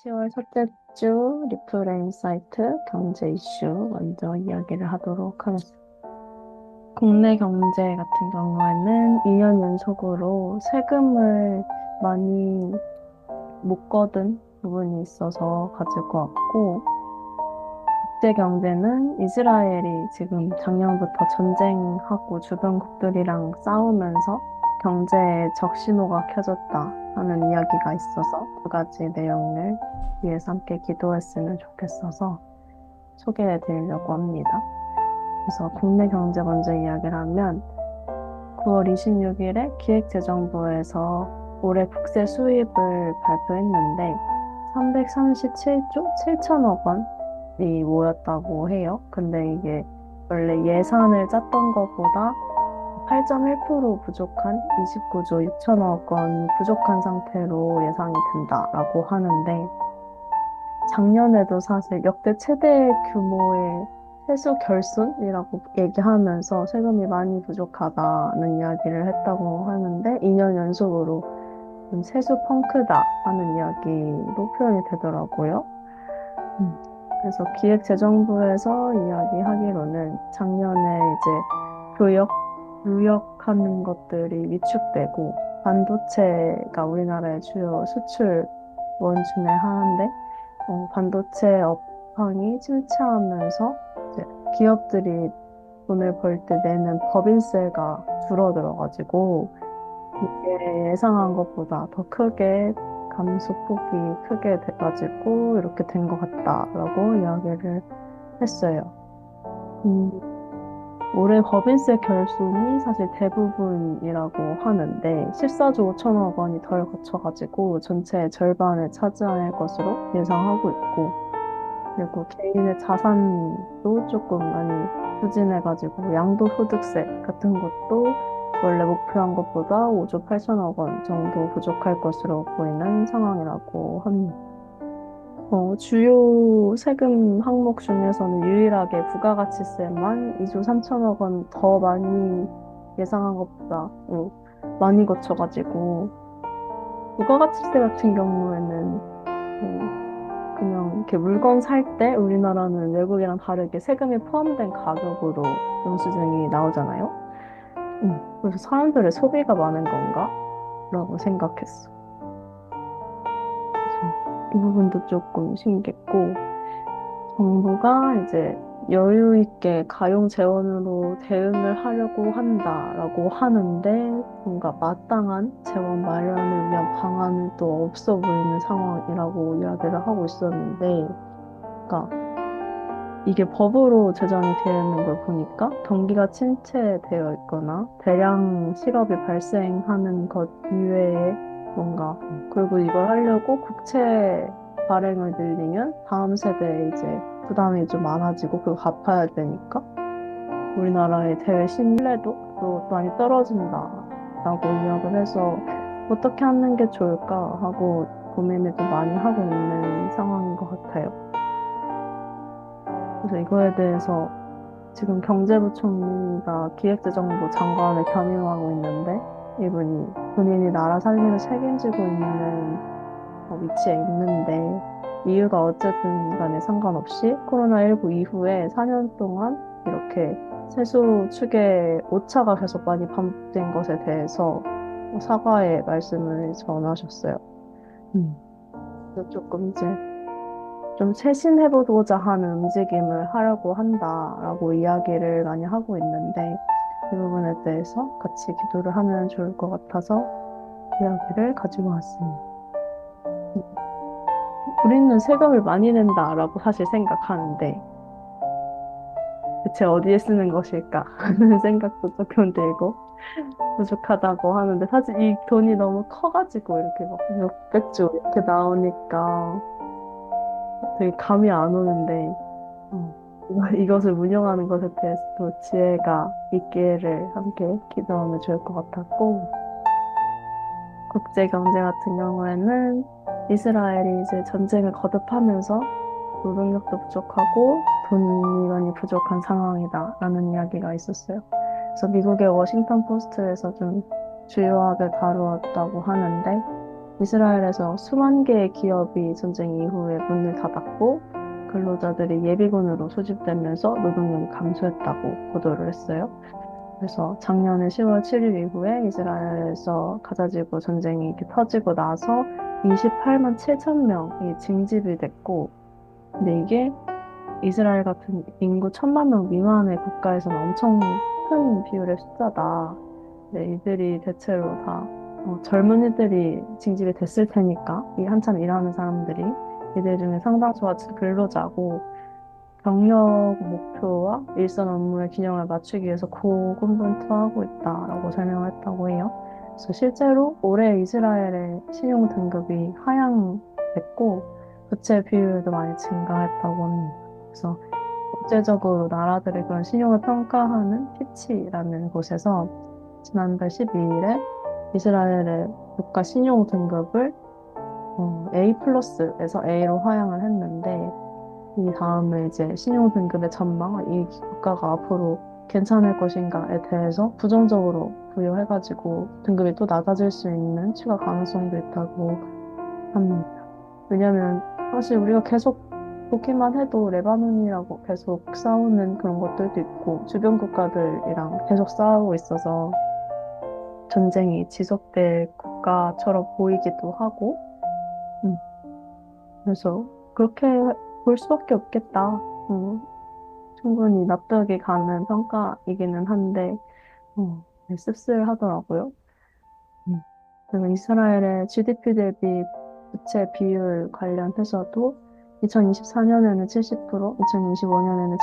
10월 첫째 주 리플레임 사이트 경제 이슈 먼저 이야기를 하도록 하겠습니다. 국내 경제 같은 경우에는 2년 연속으로 세금을 많이 못 거둔 부분이 있어서 가질 것 같고, 국제 경제는 이스라엘이 지금 작년부터 전쟁하고 주변국들이랑 싸우면서 경제에 적신호가 켜졌다 하는 이야기가 있어서 두 가지 내용을 위해서 함께 기도했으면 좋겠어서 소개해 드리려고 합니다. 그래서 국내 경제 먼저 이야기를 하면 9월 26일에 기획재정부에서 올해 국세 수입을 발표했는데 337조 7천억 원이 모였다고 해요. 근데 이게 원래 예산을 짰던 것보다 8.1% 부족한 29조 6천억 원이 부족한 상태로 예상이 된다라고 하는데 작년에도 사실 역대 최대 규모의 세수 결손이라고 얘기하면서 세금이 많이 부족하다는 이야기를 했다고 하는데 2년 연속으로 좀 세수 펑크다 하는 이야기로 표현이 되더라고요. 그래서 기획재정부에서 이야기하기로는 작년에 이제 교역, 무역하는 것들이 위축되고 반도체가 우리나라의 주요 수출원 중에 하나인데 반도체 업황이 침체하면서 이제 기업들이 돈을 벌 때 내는 법인세가 줄어들어가지고 이게 예상한 것보다 더 크게 감소폭이 크게 돼가지고 이렇게 된 것 같다라고 이야기를 했어요. 음, 올해 법인세 결손이 사실 대부분이라고 하는데 14조 5천억 원이 덜 거쳐가지고 전체의 절반을 차지할 것으로 예상하고 있고 그리고 개인의 자산도 조금 많이 추진해가지고 양도소득세 같은 것도 원래 목표한 것보다 5조 8천억 원 정도 부족할 것으로 보이는 상황이라고 합니다. 주요 세금 항목 중에서는 유일하게 부가가치세만 2조 3천억 원 더 많이 예상한 것보다 많이 거쳐가지고 부가가치세 같은 경우에는 그냥 이렇게 물건 살 때 우리나라는 외국이랑 다르게 세금이 포함된 가격으로 영수증이 나오잖아요. 그래서 사람들의 소비가 많은 건가? 라고 생각했어. 그래서 이 부분도 조금 신기했고, 정부가 이제 여유 있게 가용 재원으로 대응을 하려고 한다라고 하는데 뭔가 마땅한 재원 마련을 위한 방안은 또 없어 보이는 상황이라고 이야기를 하고 있었는데, 그러니까 이게 법으로 제정이 되어 있는 걸 보니까 경기가 침체되어 있거나 대량 실업이 발생하는 것 이외에 뭔가 그리고 이걸 하려고 국채 발행을 늘리면 다음 세대에 이제 부담이 좀 많아지고 그거 갚아야 되니까 우리나라의 대외 신뢰도 또 많이 떨어진다라고 이야기를 해서 어떻게 하는 게 좋을까 하고 고민을 좀 많이 하고 있는 상황인 것 같아요. 그래서 이거에 대해서 지금 경제부총리가 기획재정부 장관을 겸임하고 있는데 이분이 본인이 나라 살림을 책임지고 있는 위치에 있는데 이유가 어쨌든 간에 상관없이 코로나19 이후에 4년 동안 이렇게 세수 축의 오차가 계속 많이 반복된 것에 대해서 사과의 말씀을 전하셨어요. 그래서 조금 이제 좀 쇄신해보고자 하는 움직임을 하려고 한다라고 이야기를 많이 하고 있는데 이 부분에 대해서 같이 기도를 하면 좋을 것 같아서 이야기를 가지고 왔습니다. 우리는 세금을 많이 낸다라고 사실 생각하는데 대체 어디에 쓰는 것일까 하는 생각도 조금 들고 부족하다고 하는데 사실 이 돈이 너무 커가지고 이렇게 막 몇백조 이렇게 나오니까 되게 감이 안 오는데 이것을 운영하는 것에 대해서도 지혜가 있기를 함께 기도하면 좋을 것 같았고 국제 경제 같은 경우에는 이스라엘이 이제 전쟁을 거듭하면서 노동력도 부족하고 돈이 많이 부족한 상황이다라는 이야기가 있었어요. 그래서 미국의 워싱턴 포스트에서 좀 주요하게 다루었다고 하는데 이스라엘에서 수만 개의 기업이 전쟁 이후에 문을 닫았고 근로자들이 예비군으로 소집되면서 노동력이 감소했다고 보도를 했어요. 그래서 작년에 10월 7일 이후에 이스라엘에서 가자지구 전쟁이 이렇게 터지고 나서 28만 7천 명이 징집이 됐고, 근데 이게 이스라엘 같은 인구 1,000만 명 미만의 국가에서는 엄청 큰 비율의 숫자다. 네, 이들이 대체로 다 젊은이들이 징집이 됐을 테니까 이 한참 일하는 사람들이 이들 중에 상당수가 근로자고 경력 목표와 일선 업무의 균형을 맞추기 위해서 고군분투하고 있다라고 설명을 했다고 해요. 그래서 실제로 올해 이스라엘의 신용 등급이 하향됐고 부채 비율도 많이 증가했다고 합니다. 그래서 국제적으로 나라들의 그런 신용을 평가하는 피치라는 곳에서 지난달 12일에 이스라엘의 국가 신용 등급을 A 플러스에서 A로 하향을 했는데 이 다음에 이제 신용 등급의 전망, 이 국가가 앞으로 괜찮을 것인가에 대해서 부정적으로 부여해가지고 등급이 또 낮아질 수 있는 추가 가능성도 있다고 합니다. 왜냐면 사실 우리가 계속 보기만 해도 레바논이라고 계속 싸우는 그런 것들도 있고 주변 국가들이랑 계속 싸우고 있어서 전쟁이 지속될 국가처럼 보이기도 하고, 음, 그래서 그렇게 볼 수밖에 없겠다. 충분히 납득이 가는 평가이기는 한데, 네, 씁쓸하더라고요. 음. 그리고 이스라엘의 GDP 대비 부채 비율 관련해서도 2024년에는 70%, 2025년에는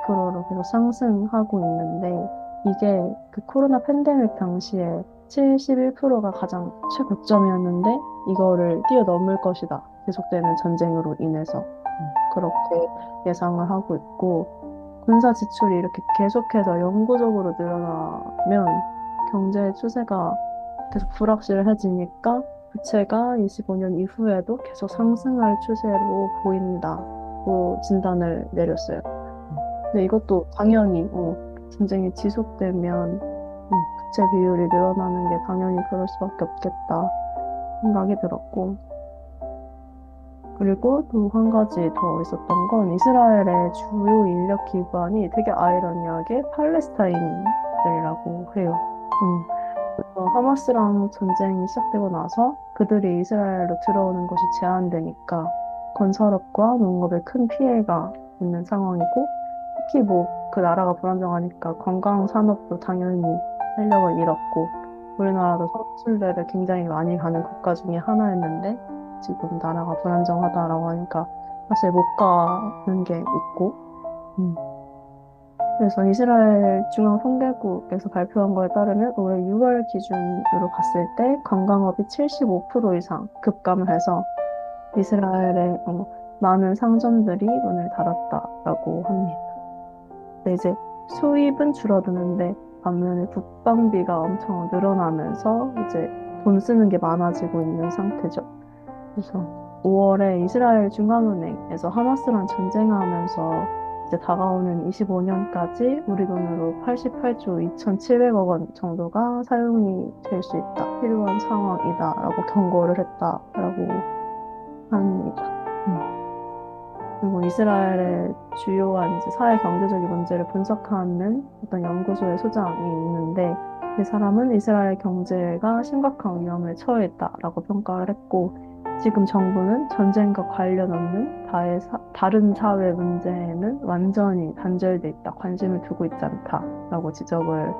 72%로 계속 상승하고 있는데, 이게 그 코로나 팬데믹 당시에 71%가 가장 최고점이었는데, 이거를 뛰어넘을 것이다. 계속되는 전쟁으로 인해서. 그렇게 예상을 하고 있고, 군사 지출이 이렇게 계속해서 영구적으로 늘어나면 경제 추세가 계속 불확실해지니까 부채가 25년 이후에도 계속 상승할 추세로 보인다고 진단을 내렸어요. 근데 이것도 당연히 전쟁이 지속되면 부채 비율이 늘어나는 게 당연히 그럴 수밖에 없겠다 생각이 들었고, 그리고 또 한 가지 더 있었던 건 이스라엘의 주요 인력 기관이 되게 아이러니하게 팔레스타인들이라고 해요. 그래서 하마스랑 전쟁이 시작되고 나서 그들이 이스라엘로 들어오는 것이 제한되니까 건설업과 농업에 큰 피해가 있는 상황이고, 특히 뭐 그 나라가 불안정하니까 관광 산업도 당연히 활력을 잃었고, 우리나라도 선순례를 굉장히 많이 가는 국가 중에 하나였는데 지금 나라가 불안정하다라고 하니까 사실 못 가는 게 있고, 음. 그래서 이스라엘 중앙통계국에서 발표한 거에 따르면 올해 6월 기준으로 봤을 때 관광업이 75% 이상 급감을 해서 이스라엘의 많은 상점들이 문을 닫았다라고 합니다. 근데 이제 수입은 줄어드는데 반면에 국방비가 엄청 늘어나면서 이제 돈 쓰는 게 많아지고 있는 상태죠. 그래서 5월에 이스라엘 중앙은행에서 하마스랑 전쟁하면서 이제 다가오는 25년까지 우리 돈으로 88조 2,700억 원 정도가 사용이 될 수 있다, 필요한 상황이다라고 경고를 했다라고 합니다. 그리고 이스라엘의 주요한 이제 사회 경제적인 문제를 분석하는 어떤 연구소의 소장이 있는데 이 사람은 이스라엘 경제가 심각한 위험에 처해 있다라고 평가를 했고 지금 정부는 전쟁과 관련 없는 다른 사회 문제에는 완전히 단절돼 있다, 관심을 두고 있지 않다라고 지적을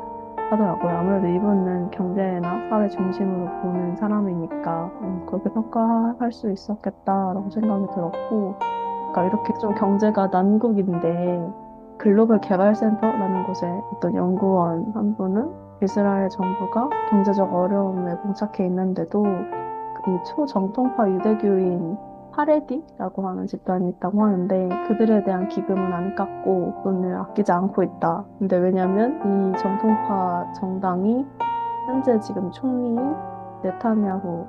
하더라고요. 아무래도 이분은 경제나 사회 중심으로 보는 사람이니까 그렇게 평가할 수 있었겠다라고 생각이 들었고, 그러니까 이렇게 좀 경제가 난국인데 글로벌 개발센터라는 곳에 어떤 연구원 한 분은 이스라엘 정부가 경제적 어려움에 봉착해 있는데도 이 초정통파 유대교인 하레디라고 하는 집단이 있다고 하는데 그들에 대한 기금은 안 깎고 돈을 아끼지 않고 있다. 근데 왜냐면 이 정통파 정당이 현재 지금 총리인 네타냐후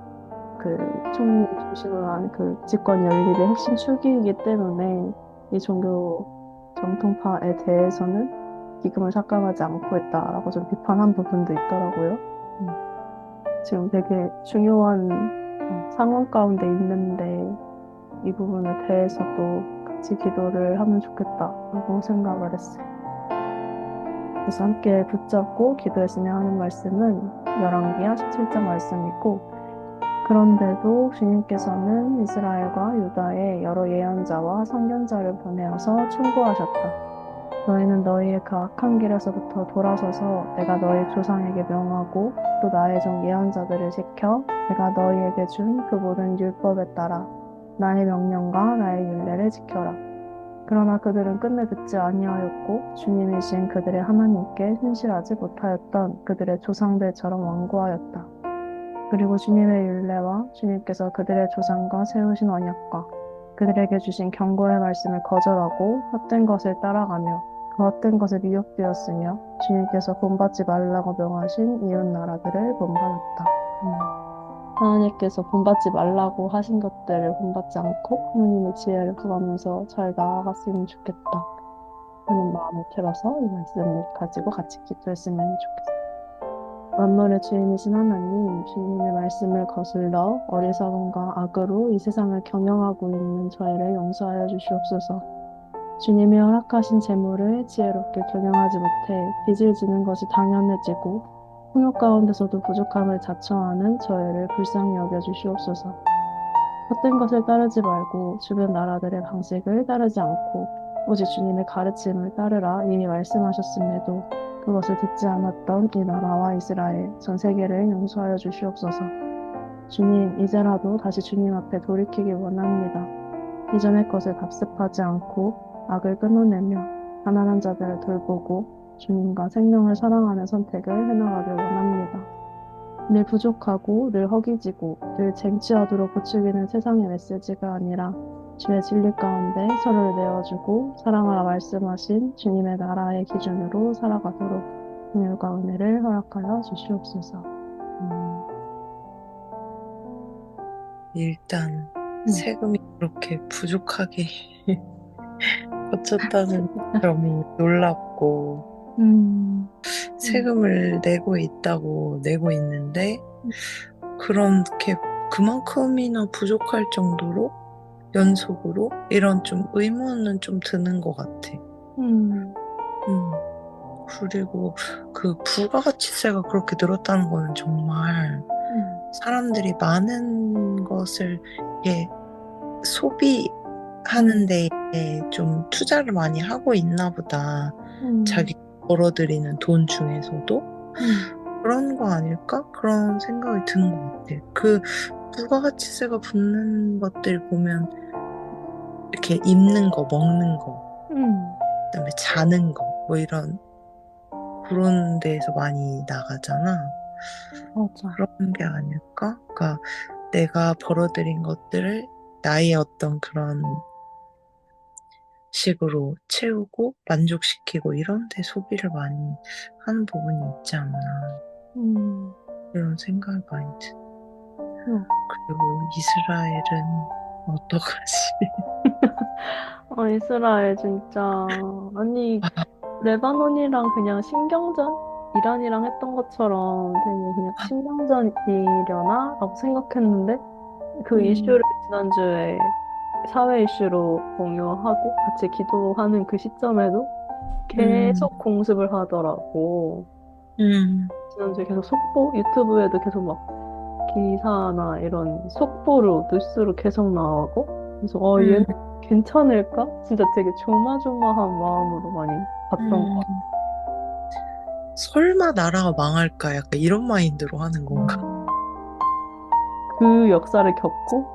그 총리 중심으로 한 그 집권 연립의 핵심 축이기 때문에 이 종교 정통파에 대해서는 기금을 삭감하지 않고 있다라고 좀 비판한 부분도 있더라고요. 지금 되게 중요한 상황 가운데 있는데 이 부분에 대해서도 같이 기도를 하면 좋겠다라고 생각을 했어요. 그래서 함께 붙잡고 기도했으면 하는 말씀은 열왕기하 17장 말씀이고, 그런데도 주님께서는 이스라엘과 유다의 여러 예언자와 선견자를 보내어서 충고하셨다. 너희는 너희의 그 악한 길에서부터 돌아서서 내가 너희 조상에게 명하고 또 나의 종 예언자들을 지켜 내가 너희에게 준 그 모든 율법에 따라 나의 명령과 나의 율례를 지켜라. 그러나 그들은 끝내 듣지 아니하였고 주님이신 그들의 하나님께 신실하지 못하였던 그들의 조상들처럼 완고하였다. 그리고 주님의 율례와 주님께서 그들의 조상과 세우신 언약과 그들에게 주신 경고의 말씀을 거절하고 헛된 것을 따라가며 그 헛된 것에 미혹되었으며 주님께서 본받지 말라고 명하신 이웃 나라들을 본받았다. 하나님께서 본받지 말라고 하신 것들을 본받지 않고 하나님의 지혜를 구하면서 잘 나아갔으면 좋겠다 하는 마음을 들어서 이 말씀을 가지고 같이 기도했으면 좋겠어요. 만물의 주인이신 하나님, 주님의 말씀을 거슬러 어리석음과 악으로 이 세상을 경영하고 있는 저희를 용서하여 주시옵소서. 주님이 허락하신 재물을 지혜롭게 경영하지 못해 빚을 지는 것이 당연해지고 풍요 가운데서도 부족함을 자처하는 저희를 불쌍히 여겨 주시옵소서. 헛된 것을 따르지 말고 주변 나라들의 방식을 따르지 않고 오직 주님의 가르침을 따르라 이미 말씀하셨음에도 그것을 듣지 않았던 이 나라와 이스라엘, 전 세계를 용서하여 주시옵소서. 주님, 이제라도 다시 주님 앞에 돌이키기 원합니다. 이전의 것을 답습하지 않고 악을 끊어내며 가난한 자들을 돌보고 주님과 생명을 사랑하는 선택을 해나가길 원합니다. 늘 부족하고 늘 허기지고 늘 쟁취하도록 부추기는 세상의 메시지가 아니라 주의 진리 가운데 서로를 내어주고 사랑하라 말씀하신 주님의 나라의 기준으로 살아가도록 긍휼과 은혜를 허락하여 주시옵소서. 일단 세금이 그렇게 부족하게 거쳤다는 점이 놀랍고 세금을 내고 있는데 그렇게 그만큼이나 부족할 정도로 연속으로 이런 좀 의문은 좀 드는 것 같아. 그리고 그 부가가치세가 그렇게 늘었다는 거는 정말 사람들이 많은 것을 소비하는 데에 좀 투자를 많이 하고 있나 보다. 자기 벌어들이는 돈 중에서도 그런 거 아닐까? 그런 생각이 드는 것 같아. 그 부가가치세가 붙는 것들 보면 이렇게 입는 거, 먹는 거, 그다음에 자는 거, 뭐 이런 그런 데에서 많이 나가잖아. 맞아. 그런 게 아닐까? 그러니까 내가 벌어들인 것들을 나의 어떤 그런 식으로 채우고 만족시키고 이런 데 소비를 많이 하는 부분이 있지 않나. 그런 생각이 많이 드. 그리고 이스라엘은 어떡하지? 이스라엘 진짜 아니 레바논이랑 그냥 신경전? 이란이랑 했던 것처럼 되게 그냥 신경전이려나? 라고 생각했는데 그 이슈를 지난주에 사회 이슈로 공유하고 같이 기도하는 그 시점에도 계속 공습을 하더라고. 지난주에 계속 유튜브에도 계속 막 기사나 이런 속보로, 뉴스로 계속 나오고. 그래서 얘는 괜찮을까? 진짜 되게 조마조마한 마음으로 많이 봤던 것 같아. 설마 나라가 망할까? 약간 이런 마인드로 하는 건가? 그 역사를 겪고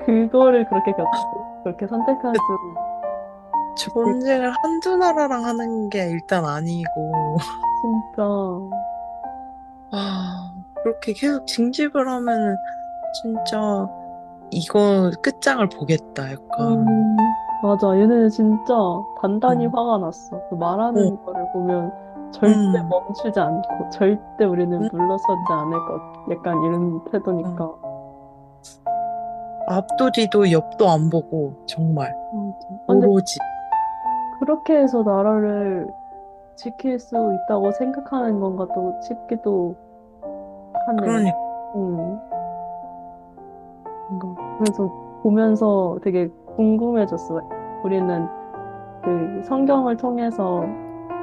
그거를 그렇게 겪고 그렇게 선택할 수 전쟁을 한두 나라랑 하는 게 일단 아니고 진짜 그렇게 계속 징집을 하면은 진짜 이거 끝장을 보겠다 약간. 맞아. 얘네는 진짜 단단히 화가 났어. 그 말하는 어, 거를 보면 절대 멈추지 않고 절대 우리는 물러서지 않을 것. 약간 이런 태도니까. 앞도 뒤도 옆도 안 보고 정말 근데 오로지. 그렇게 해서 나라를 지킬 수 있다고 생각하는 건가 또 싶기도 하네. 그러니까 그래서 보면서 되게 궁금해졌어. 우리는 그 성경을 통해서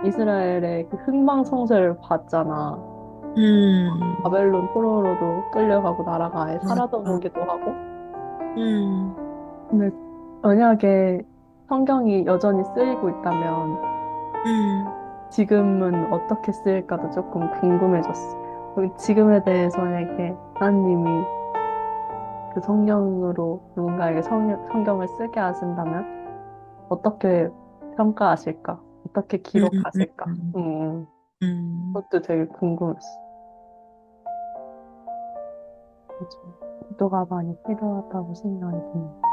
이스라엘의 그 흥망성쇠를 봤잖아. 음, 바벨론 포로로도 끌려가고 나라가 아예 사라져 맞아. 보기도 하고. 음, 근데 만약에 성경이 여전히 쓰이고 있다면 음, 지금은 어떻게 쓰일까도 조금 궁금해졌어. 그리고 지금에 대해서 만약에 하나님이 그 성령으로 누군가에게 성경을 쓰게 하신다면 어떻게 평가하실까? 어떻게 음, 기록하실까? 음, 음. 그것도 되게 궁금했어. 그래서 기도가 많이 필요하다고 생각이 듭니다.